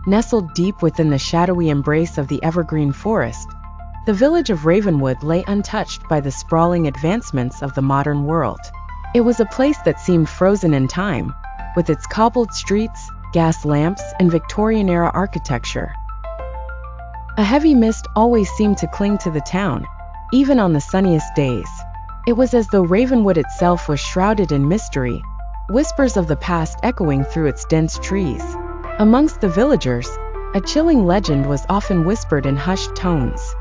Nestled deep within the shadowy embrace of the evergreen forest, the village of Ravenwood lay untouched by the sprawling advancements of the modern world. It was a place that seemed frozen in time, with its cobbled streets, gas lamps, and Victorian-era architecture. A heavy mist always seemed to cling to the town, even on the sunniest days. It was as though Ravenwood itself was shrouded in mystery, whispers of the past echoing through its dense trees. Amongst the villagers, a chilling legend was often whispered in hushed tones.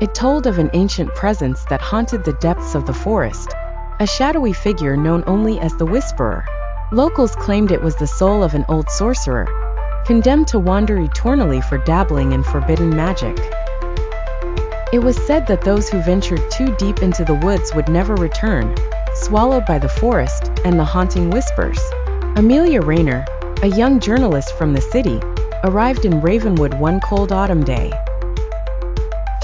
It told of an ancient presence that haunted the depths of the forest, a shadowy figure known only as the Whisperer. Locals claimed it was the soul of an old sorcerer, condemned to wander eternally for dabbling in forbidden magic. It was said that those who ventured too deep into the woods would never return, swallowed by the forest and the haunting whispers. Amelia Rayner, a young journalist from the city, arrived in Ravenwood one cold autumn day.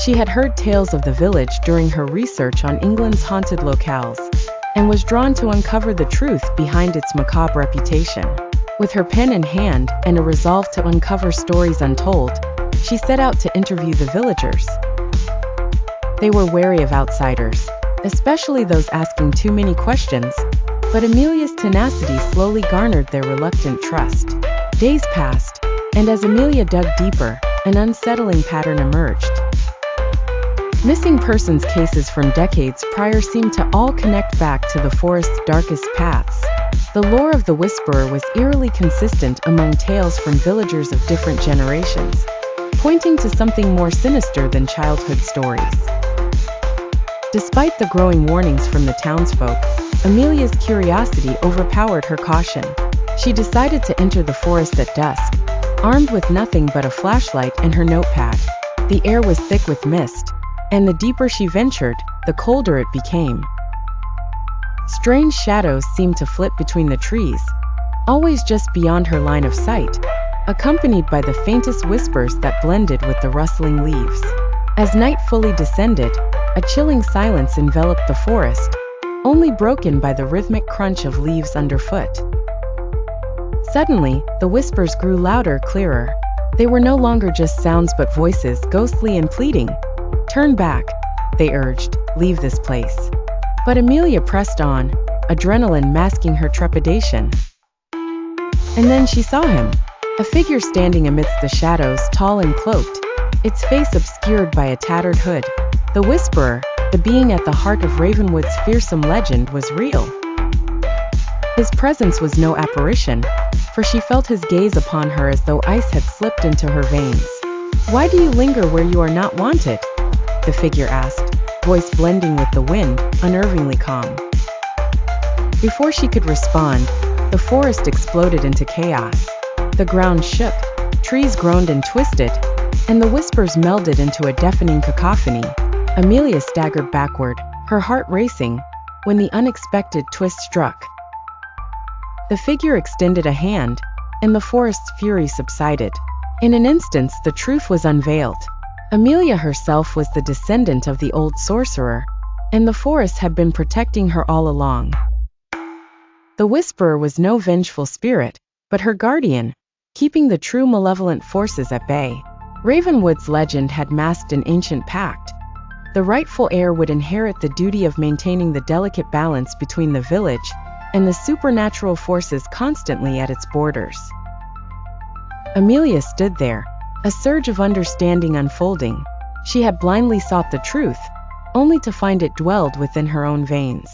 She had heard tales of the village during her research on England's haunted locales, and was drawn to uncover the truth behind its macabre reputation. With her pen in hand and a resolve to uncover stories untold, she set out to interview the villagers. They were wary of outsiders, especially those asking too many questions, but Amelia's tenacity slowly garnered their reluctant trust. Days passed, and as Amelia dug deeper, an unsettling pattern emerged. Missing persons cases from decades prior seemed to all connect back to the forest's darkest paths. The lore of the Whisperer was eerily consistent among tales from villagers of different generations, pointing to something more sinister than childhood stories. Despite the growing warnings from the townsfolk, Amelia's curiosity overpowered her caution. She decided to enter the forest at dusk, armed with nothing but a flashlight and her notepad. The air was thick with mist, and the deeper she ventured, the colder it became. Strange shadows seemed to flit between the trees, always just beyond her line of sight, accompanied by the faintest whispers that blended with the rustling leaves. As night fully descended, a chilling silence enveloped the forest, only broken by the rhythmic crunch of leaves underfoot. Suddenly, the whispers grew louder, clearer. They were no longer just sounds but voices, ghostly and pleading. "Turn back," they urged, "leave this place." But Amelia pressed on, adrenaline masking her trepidation. And then she saw him, a figure standing amidst the shadows, tall and cloaked, its face obscured by a tattered hood. The Whisperer, the being at the heart of Ravenwood's fearsome legend, was real. His presence was no apparition, for she felt his gaze upon her as though ice had slipped into her veins. "Why do you linger where you are not wanted?" the figure asked, voice blending with the wind, unnervingly calm. Before she could respond, the forest exploded into chaos. The ground shook, trees groaned and twisted, and the whispers melded into a deafening cacophony. Amelia staggered backward, her heart racing, when the unexpected twist struck. The figure extended a hand, and the forest's fury subsided. In an instant, the truth was unveiled. Amelia herself was the descendant of the old sorcerer, and the forest had been protecting her all along. The Whisperer was no vengeful spirit, but her guardian, keeping the true malevolent forces at bay. Ravenwood's legend had masked an ancient pact. The rightful heir would inherit the duty of maintaining the delicate balance between the village and the supernatural forces constantly at its borders. Amelia stood there, a surge of understanding unfolding. She had blindly sought the truth, only to find it dwelled within her own veins.